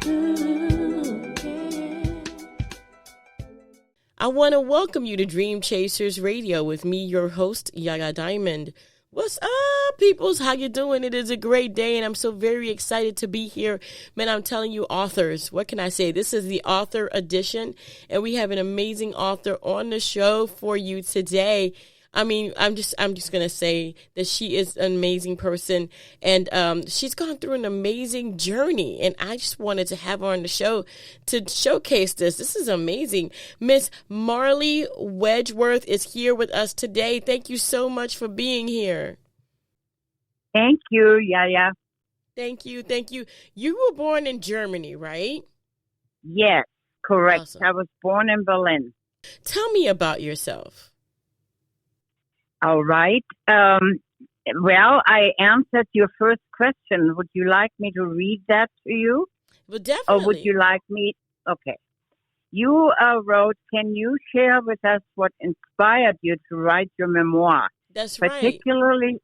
I want to welcome you to Dream Chasers Radio with me, your host, Yaya Diamond. What's up, peoples? How you doing? It is a great day, and I'm so very excited to be here. Man, I'm telling you, authors, what can I say? This is the author edition, and we have an amazing author on the show for you today. I mean, I'm just gonna say that she is an amazing person, and she's gone through an amazing journey, and I just wanted to have her on the show to showcase this. This is amazing. Miss Marley Wedgeworth is here with us today. Thank you so much for being here. Thank you, Yaya. Thank you. You were born in Germany, right? Yes, correct. Awesome. I was born in Berlin. Tell me about yourself. All right. Well, I answered your first question. Would you like me to read that to you? Well, definitely. Or would you like me? Okay. You wrote, can you share with us what inspired you to write your memoir? That's right. Particularly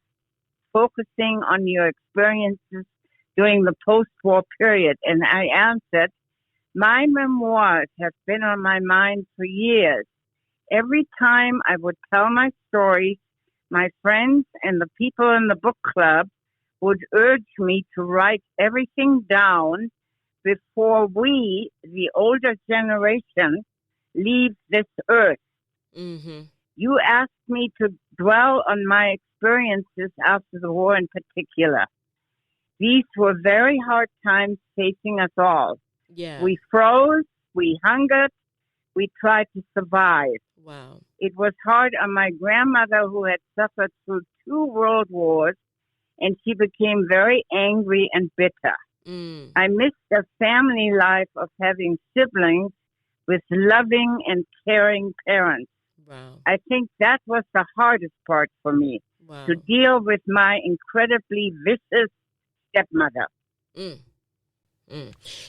focusing on your experiences during the post-war period. And I answered, my memoirs have been on my mind for years. Every time I would tell my stories, my friends and the people in the book club would urge me to write everything down before we, the older generation, leave this earth. Mm-hmm. You asked me to dwell on my experiences after the war in particular. These were very hard times facing us all. Yeah. We froze, we hungered, we tried to survive. Wow. It was hard on my grandmother who had suffered through 2 world wars, and she became very angry and bitter. I missed the family life of having siblings with loving and caring parents. Wow. I think that was the hardest part for me, to deal with my incredibly vicious stepmother.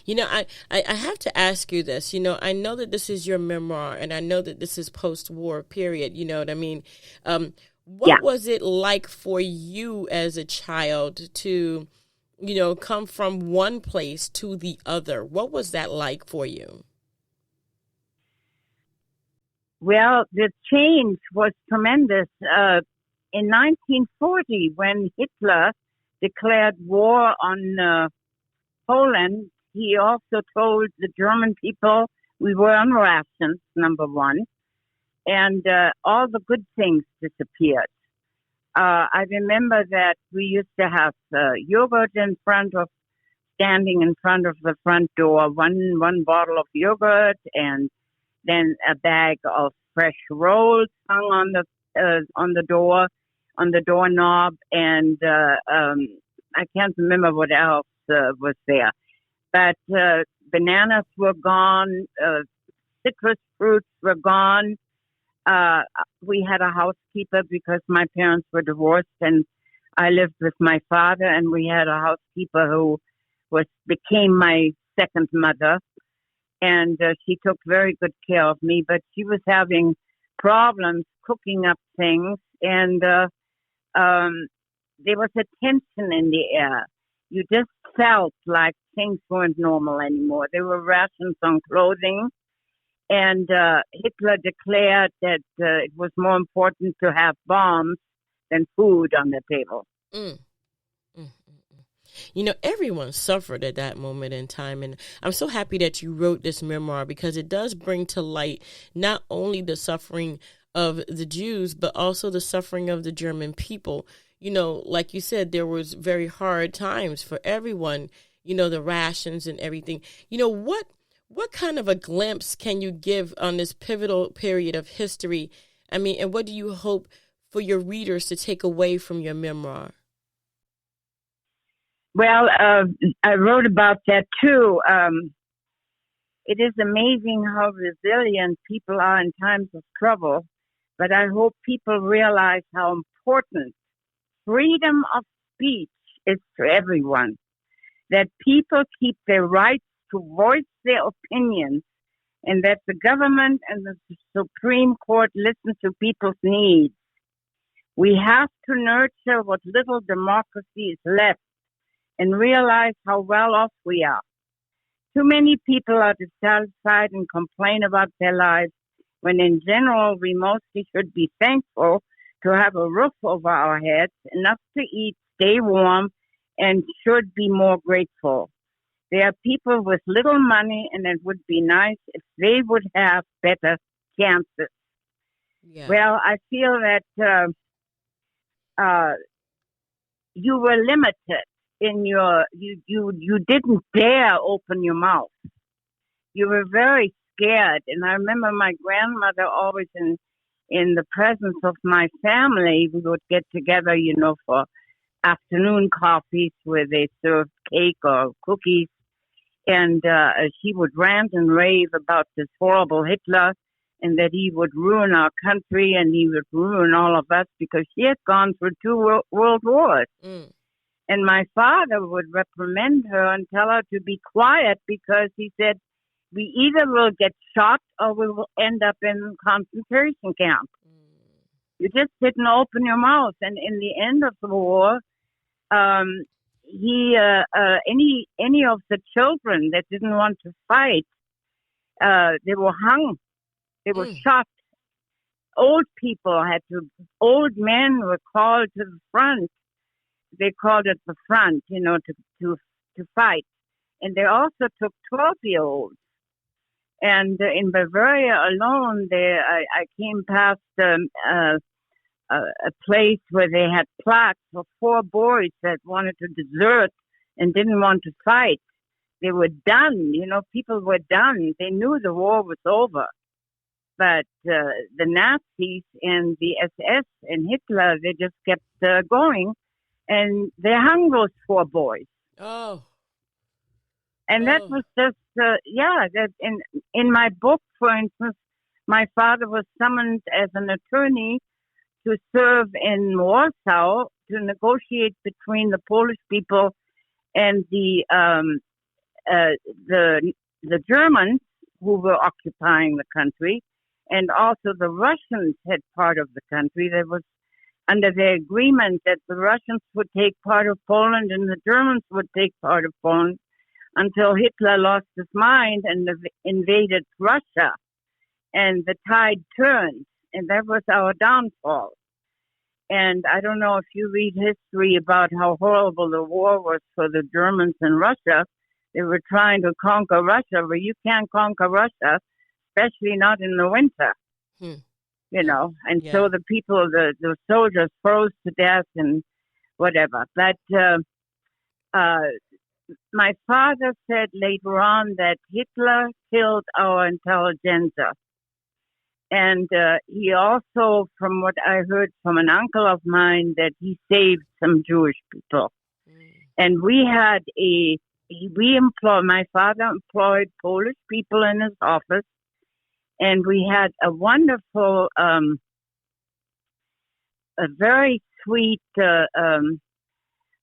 You know, I have to ask you this. You know, I know that this is your memoir, and I know that this is post-war period. You know what I mean? What was it like for you as a child to, you know, come from one place to the other? What was that like for you? Well, the change was tremendous. In 1940, when Hitler declared war on Poland, he also told the German people we were on rations, number one, and all the good things disappeared. I remember that we used to have yogurt standing in front of the front door, one bottle of yogurt, and then a bag of fresh rolls hung on the door, on the doorknob, and I can't remember what else was there. But bananas were gone, citrus fruits were gone. We had a housekeeper because my parents were divorced, and I lived with my father, and we had a housekeeper who became my second mother, and she took very good care of me, but she was having problems cooking up things, and there was a tension in the air. You just felt like things weren't normal anymore. There were rations on clothing, and Hitler declared that it was more important to have bombs than food on the table. You know, everyone suffered at that moment in time, and I'm so happy that you wrote this memoir because it does bring to light not only the suffering of the Jews, but also the suffering of the German people. You know, like you said, there was very hard times for everyone, you know, the rations and everything. You know, what kind of a glimpse can you give on this pivotal period of history? I mean, and what do you hope for your readers to take away from your memoir? Well, I wrote about that too. It is amazing how resilient people are in times of trouble, but I hope people realize how important freedom of speech is to everyone, that people keep their rights to voice their opinions, and that the government and the Supreme Court listen to people's needs. We have to nurture what little democracy is left and realize how well off we are. Too many people are dissatisfied and complain about their lives, when in general we mostly should be thankful to have a roof over our heads, enough to eat, stay warm, and should be more grateful. There are people with little money, and it would be nice if they would have better chances. Yeah. Well, I feel that you were limited in your, you didn't dare open your mouth. You were very scared. And I remember my grandmother always in the presence of my family, we would get together, for afternoon coffees where they served cake or cookies. And she would rant and rave about this horrible Hitler and that he would ruin our country and he would ruin all of us because she had gone through two world wars. Mm. And my father would reprimand her and tell her to be quiet because he said, we either will get shot or we will end up in concentration camp. Mm. You just didn't open your mouth. And in the end of the war, any of the children that didn't want to fight, they were hung. They were shot. Old men were called to the front. They called it the front, to fight. And they also took 12-year-olds. And in Bavaria alone, I came past a place where they had plaques for 4 boys that wanted to desert and didn't want to fight. They were done. People were done. They knew the war was over. But the Nazis and the SS and Hitler, they just kept going. And they hung those 4 boys. Oh. And that was just, that in my book, for instance, my father was summoned as an attorney to serve in Warsaw to negotiate between the Polish people and the Germans who were occupying the country, and also the Russians had part of the country. There was under the agreement that the Russians would take part of Poland and the Germans would take part of Poland until Hitler lost his mind and invaded Russia. And the tide turned, and that was our downfall. And I don't know if you read history about how horrible the war was for the Germans in Russia. They were trying to conquer Russia, but you can't conquer Russia, especially not in the winter. And so the people, the soldiers froze to death and whatever. But my father said later on that Hitler killed our intelligentsia. And he also, from what I heard from an uncle of mine, that he saved some Jewish people. And we had my father employed Polish people in his office. And we had a wonderful, a very sweet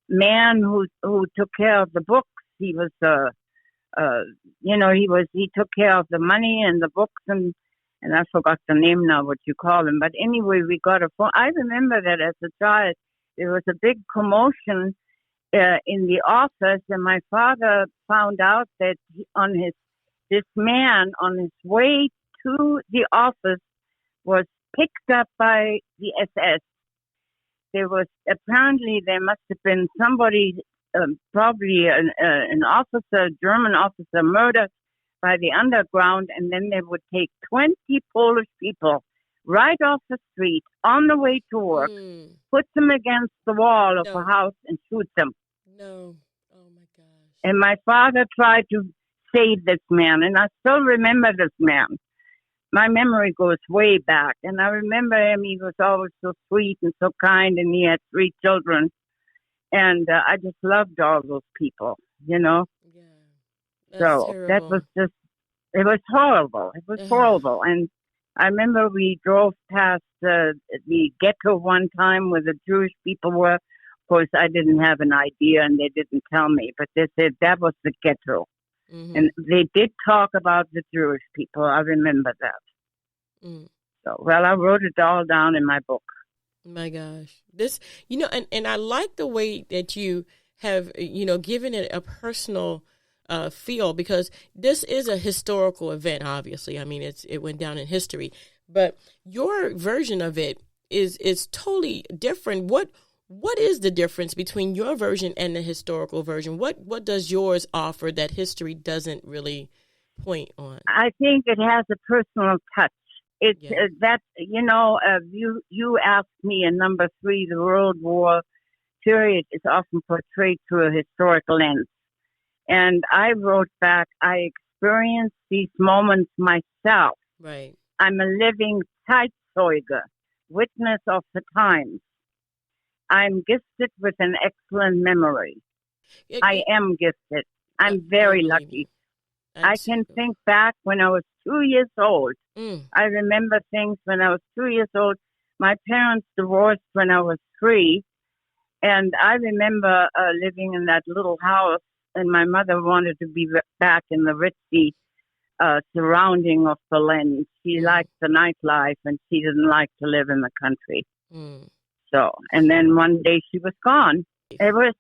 man who took care of the books. He was, he took care of the money and the books and I forgot the name now, what you call him. But anyway, we got a phone. I remember that as a child, there was a big commotion in the office, and my father found out that this man on his way to the office was picked up by the SS. There must have been somebody, probably an officer, German officer, murdered by the underground, and then they would take 20 Polish people right off the street on the way to work, put them against the wall of a house and shoot them. No. Oh, my gosh. And my father tried to save this man, and I still remember this man. My memory goes way back, and I remember him. He was always so sweet and so kind, and he had 3 children. And I just loved all those people, Yeah. So terrible. that was just, it was horrible. It was horrible. And I remember we drove past the ghetto one time where the Jewish people were. Of course, I didn't have an idea and they didn't tell me, but they said that was the ghetto. Mm-hmm. And they did talk about the Jewish people. I remember that. Mm. So, I wrote it all down in my book. My gosh. This, and I like the way that you have, given it a personal feel, because this is a historical event, obviously. I mean, it went down in history, but your version of it is totally different. What is the difference between your version and the historical version? What does yours offer that history doesn't really point on? I think it has a personal touch. It's that, you asked me in number 3, the World War period is often portrayed through a historical lens. And I wrote back, I experienced these moments myself. Right. I'm a living Zeitzeuge, witness of the times. I'm gifted with an excellent memory. I am gifted. I'm very lucky. I can think back when I was 2 years old. I remember things when I was 2 years old. My parents divorced when I was 3. And I remember living in that little house, and my mother wanted to be back in the ritzy surrounding of Berlin. She liked the nightlife, and she didn't like to live in the country. So, and then one day she was gone. It was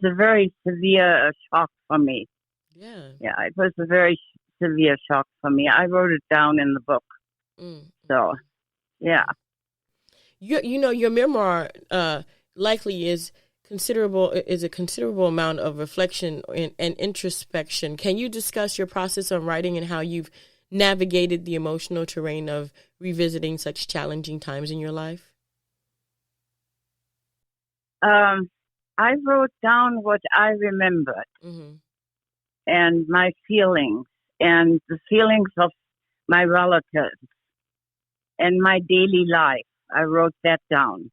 a very severe shock for me. Yeah, it was a very severe shock for me. I wrote it down in the book. So, yeah. Your memoir likely is a considerable amount of reflection and introspection. Can you discuss your process of writing and how you've navigated the emotional terrain of revisiting such challenging times in your life? I wrote down what I remembered and my feelings and the feelings of my relatives and my daily life. I wrote that down.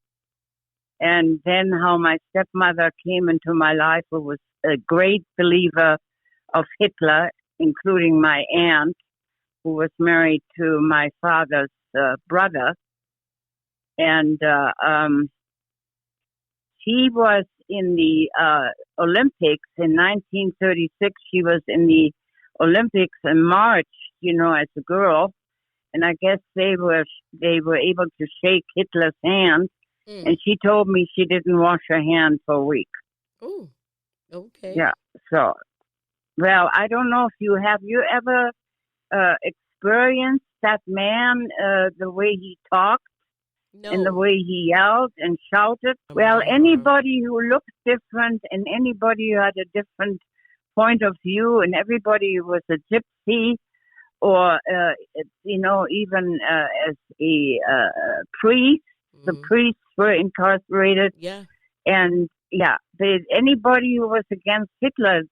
And then how my stepmother came into my life, who was a great believer of Hitler, including my aunt, who was married to my father's brother. And she was in the Olympics in 1936. She was in the Olympics in March, as a girl. And I guess they were able to shake Hitler's hand. And she told me she didn't wash her hand for a week. Oh, okay. Yeah. So, well, I don't know if you ever experienced that man, the way he talked and the way he yelled and shouted. Well, anybody who looked different and anybody who had a different point of view, and everybody who was a gypsy or, even as a priest. The priests were incarcerated. Yeah. And, anybody who was against Hitler,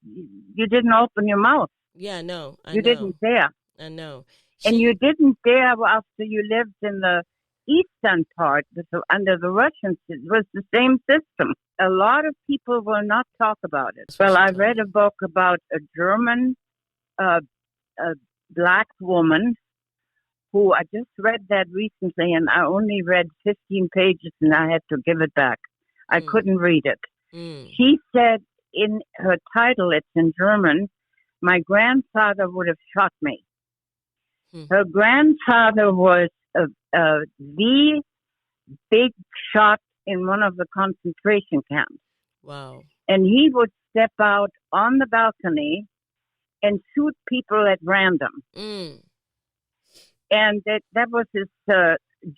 you didn't open your mouth. Yeah, no. You didn't dare. I know. And you didn't dare after you lived in the eastern part under the Russians. It was the same system. A lot of people will not talk about it. Well, I read a book about a German a black woman who I just read that recently, and I only read 15 pages, and I had to give it back. I couldn't read it. She said in her title, it's in German, my grandfather would have shot me. Her grandfather was the big shot in one of the concentration camps. Wow. And he would step out on the balcony and shoot people at random. And that was his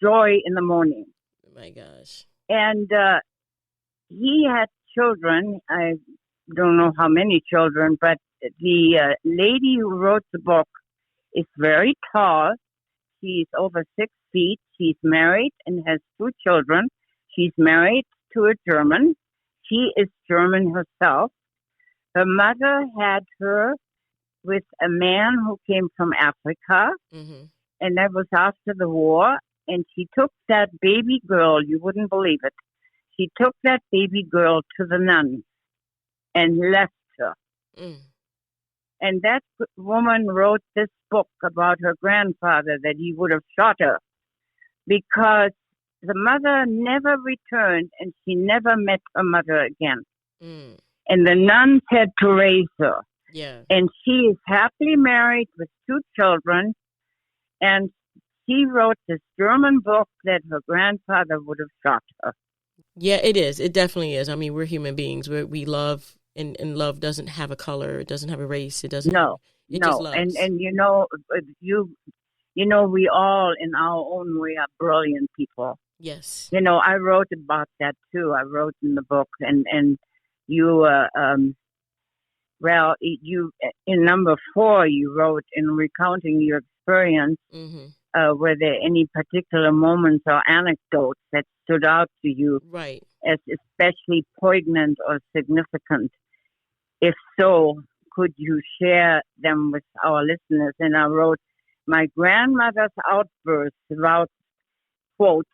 joy in the morning. Oh my gosh. And he had children. I don't know how many children, but the lady who wrote the book is very tall. She's over 6 feet. She's married and has 2 children. She's married to a German. She is German herself. Her mother had her with a man who came from Africa. And that was after the war. And she took that baby girl, you wouldn't believe it. She took that baby girl to the nuns and left her. And that woman wrote this book about her grandfather, that he would have shot her, because the mother never returned and she never met her mother again. And the nuns had to raise her. Yeah. And she is happily married with 2 children. And she wrote this German book that her grandfather would have shot her. Yeah, it is. It definitely is. I mean, we're human beings. We love, and love doesn't have a color. It doesn't have a race. It doesn't have, No, it just no, loves. and we all in our own way are brilliant people. Yes. I wrote about that too. I wrote in the book, and you, you in number 4, you wrote in recounting your experience. Mm-hmm. Were there any particular moments or anecdotes that stood out to you Right. as especially poignant or significant? If so, could you share them with our listeners? And I wrote, my grandmother's outburst about, quote,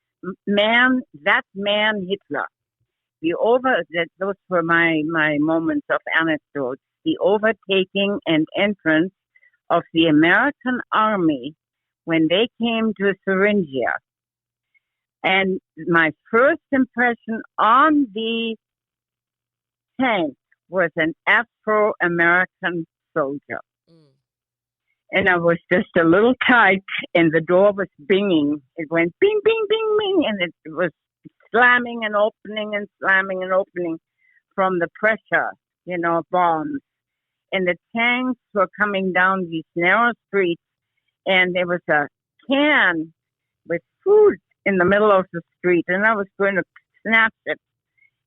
that man Hitler. Those were my moments of anecdotes. The overtaking and entrance of the American army when they came to Thuringia. And my first impression on the tank was an Afro-American soldier. Mm. And I was just a little tight, and the door was binging. It went bing, bing, bing, bing, and it was slamming and opening and slamming and opening from the pressure, bombs. And the tanks were coming down these narrow streets, and there was a can with food in the middle of the street, and I was going to snatch it.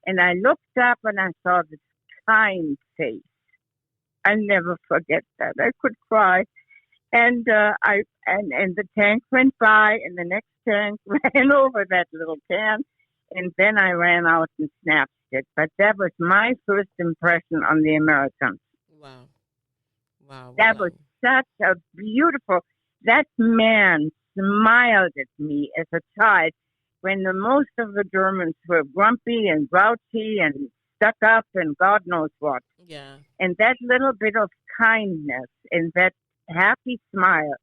And I looked up and I saw this kind face. I never forget that. I could cry. And and the tank went by, and the next tank ran over that little can, and then I ran out and snatched it. But that was my first impression on the Americans. Wow. Wow. That was such a beautiful. That man smiled at me as a child when the most of the Germans were grumpy and grouchy and stuck up and God knows what. Yeah. And that little bit of kindness and that happy smile,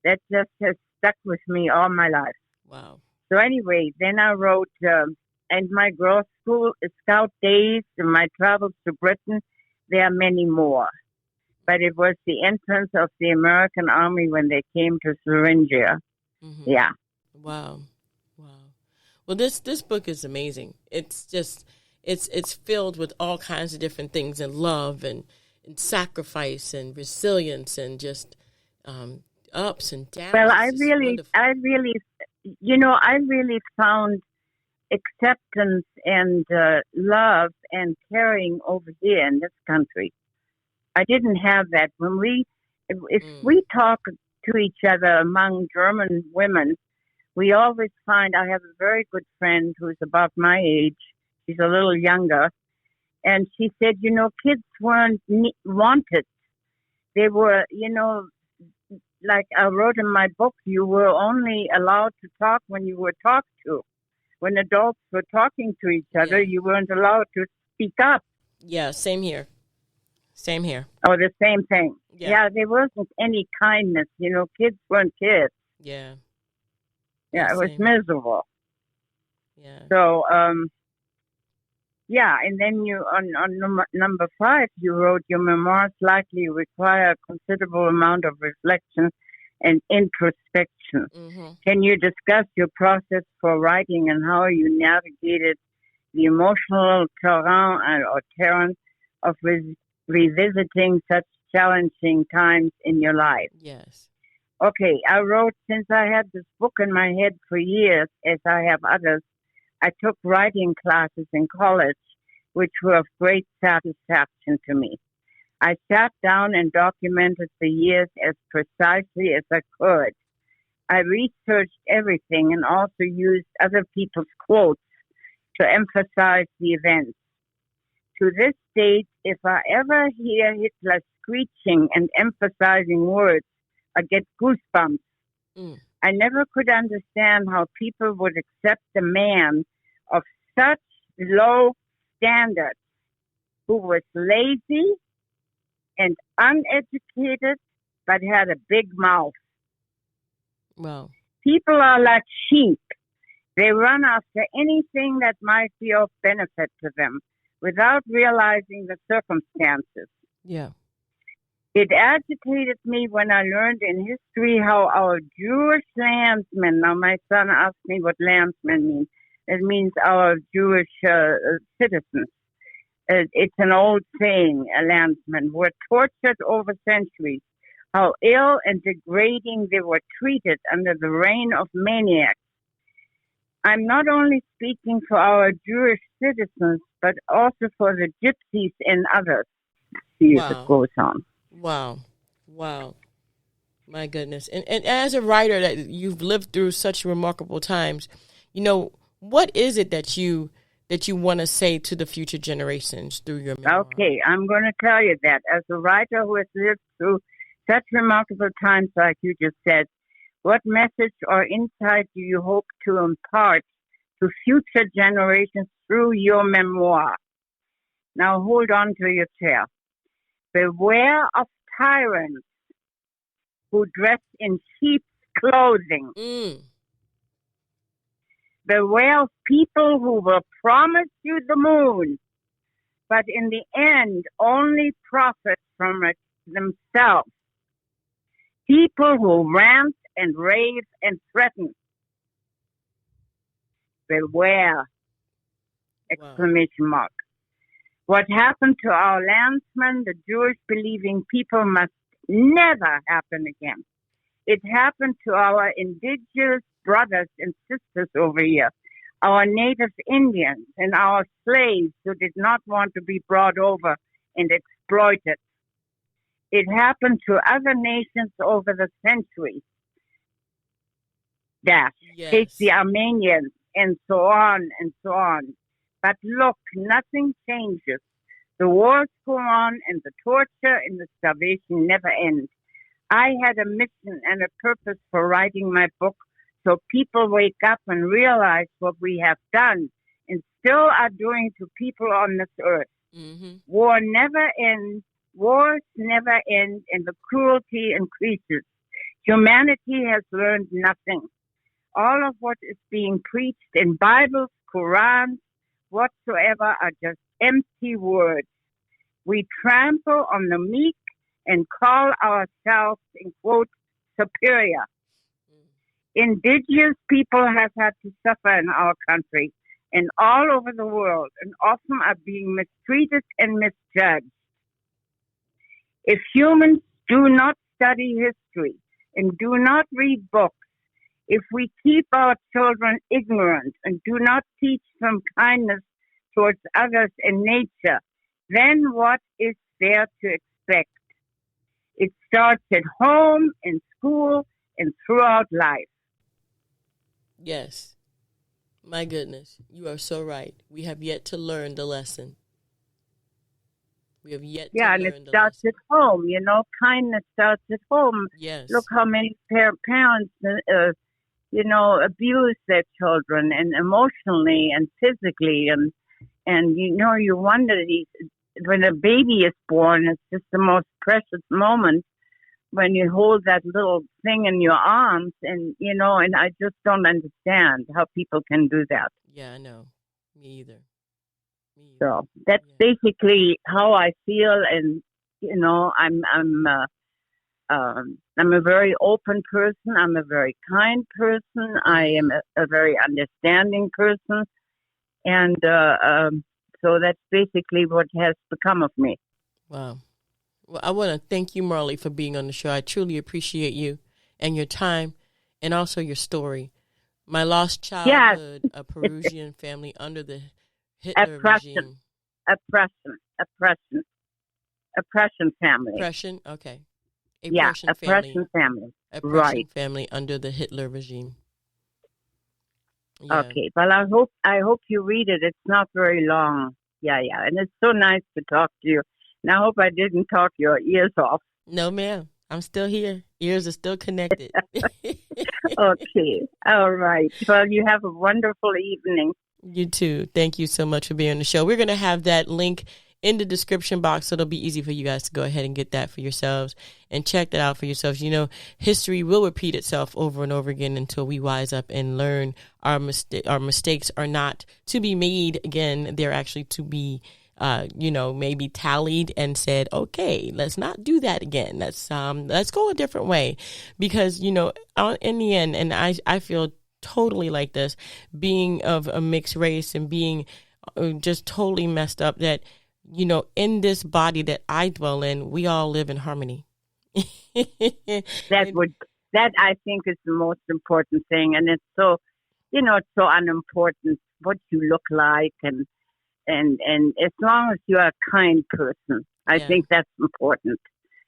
that just has stuck with me all my life. Wow. So anyway, then I wrote, and my Girl Scout days and my travels to Britain, there are many more. But it was the entrance of the American army when they came to Thuringia. Mm-hmm. Yeah. Wow. Wow. Well, this book is amazing. It's just, it's filled with all kinds of different things, and love and sacrifice and resilience and just ups and downs. Well, I really found acceptance and love and caring over here in this country. I didn't have that. If we talk to each other among German women, we always find, I have a very good friend who's about my age. She's a little younger. And she said, kids weren't wanted. They were, like I wrote in my book, you were only allowed to talk when you were talked to. When adults were talking to each other, you weren't allowed to speak up. Yeah, same here. Same here. Oh, the same thing. Yeah, there wasn't any kindness. Kids weren't kids. Yeah. Yeah, it was miserable. Yeah. So, and then you on number 5, you wrote, your memoirs likely require a considerable amount of reflection and introspection. Mm-hmm. Can you discuss your process for writing and how you navigated the emotional terrain of revisiting such challenging times in your life? Yes. Okay, I wrote, since I had this book in my head for years, as I have others, I took writing classes in college, which were of great satisfaction to me. I sat down and documented the years as precisely as I could. I researched everything and also used other people's quotes to emphasize the events. To this date, if I ever hear Hitler screeching and emphasizing words, I get goosebumps. Mm. I never could understand how people would accept a man of such low standards who was lazy and uneducated but had a big mouth. Wow. People are like sheep. They run after anything that might be of benefit to them without realizing the circumstances. Yeah. It agitated me when I learned in history how our Jewish landsmen, now my son asked me what landsmen mean, It means our Jewish citizens. It's an old saying, a landsman, were tortured over centuries. How ill and degrading they were treated under the reign of maniacs. I'm not only speaking for our Jewish citizens, but also for the gypsies and others. See if it goes on. Wow. My goodness. And as a writer that you've lived through such remarkable times, what is it that you want to say to the future generations through your memoir? Okay, I'm going to tell you that. As a writer who has lived through such remarkable times like you just said, what message or insight do you hope to impart to future generations through your memoir? Now hold on to your chair. Beware of tyrants who dress in sheep's clothing. Beware of people who will promise you the moon, but in the end only profit from it themselves. People who rant and rave and threaten. Beware! Exclamation mark. What happened to our landsmen, the Jewish-believing people, must never happen again. It happened to our indigenous brothers and sisters over here, our native Indians and our slaves who did not want to be brought over and exploited. It happened to other nations over the centuries. Take the Armenians and so on and so on. But look, nothing changes. The wars go on and the torture and the starvation never end. I had a mission and a purpose for writing my book so people wake up and realize what we have done and still are doing to people on this earth. War never ends. Wars never end and the cruelty increases. Humanity has learned nothing. All of what is being preached in Bibles, Qurans, whatsoever are just empty words. We trample on the meek and call ourselves, in quote, superior. Indigenous people have had to suffer in our country and all over the world and often are being mistreated and misjudged. If humans do not study history and do not read books, if we keep our children ignorant and do not teach them kindness towards others and nature, then what is there to expect? It starts at home, in school, and throughout life. Yes. My goodness, you are so right. We have yet to learn the lesson. We have yet to learn the lesson. Yeah, and it starts at home. Kindness starts at home. Yes. Look how many parents abuse their children and emotionally and physically and you wonder when a baby is born, it's just the most precious moment when you hold that little thing in your arms and I just don't understand how people can do that. Yeah, I know. Me either. So that's basically how I feel, and I'm a very open person. I'm a very kind person. I am a very understanding person. And so that's basically what has become of me. Wow. Well, I want to thank you, Marli, for being on the show. I truly appreciate you and your time and also your story. My lost childhood, a Peruvian family under the Hitler regime. Oppression family. Oppression, okay. Oppression family. Oppression family under the Hitler regime. Yeah. Okay, well, I hope you read it. It's not very long. Yeah, and it's so nice to talk to you. And I hope I didn't talk your ears off. No, ma'am. I'm still here. Ears are still connected. Okay, all right. Well, you have a wonderful evening. You too. Thank you so much for being on the show. We're going to have that link in the description box, so it'll be easy for you guys to go ahead and get that for yourselves and check that out for yourselves. History will repeat itself over and over again until we wise up and learn our mistakes are not to be made again. They're actually to be, maybe tallied and said, okay, let's not do that again. Let's go a different way because, in the end, and I feel totally like this, being of a mixed race and being just totally messed up, that, you know, in this body that I dwell in, we all live in harmony. That I think is the most important thing. And it's so, you know, it's so unimportant what you look like. And as long as you're a kind person, I think that's important.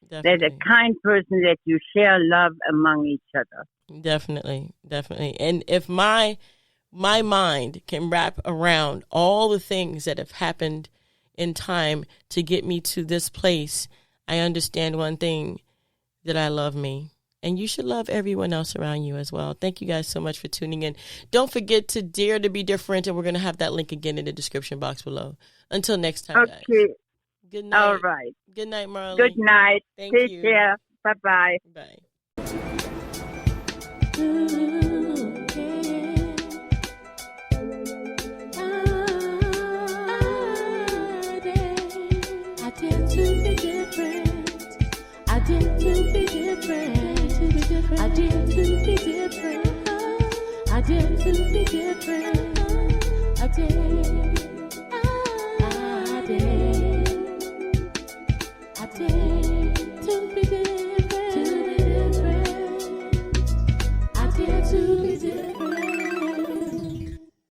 Definitely. That a kind person, that you share love among each other. Definitely. And if my mind can wrap around all the things that have happened in time to get me to this place, I understand one thing, that I love me. And you should love everyone else around you as well. Thank you guys so much for tuning in. Don't forget to dare to be different, and we're going to have that link again in the description box below. Until next time, guys. Good night. All right. Good night, Marli. Good night. Thank Take you. care. Bye-bye. Bye. I tend to be different. I tend to be different. I tend to be different. I tend to be different. I tend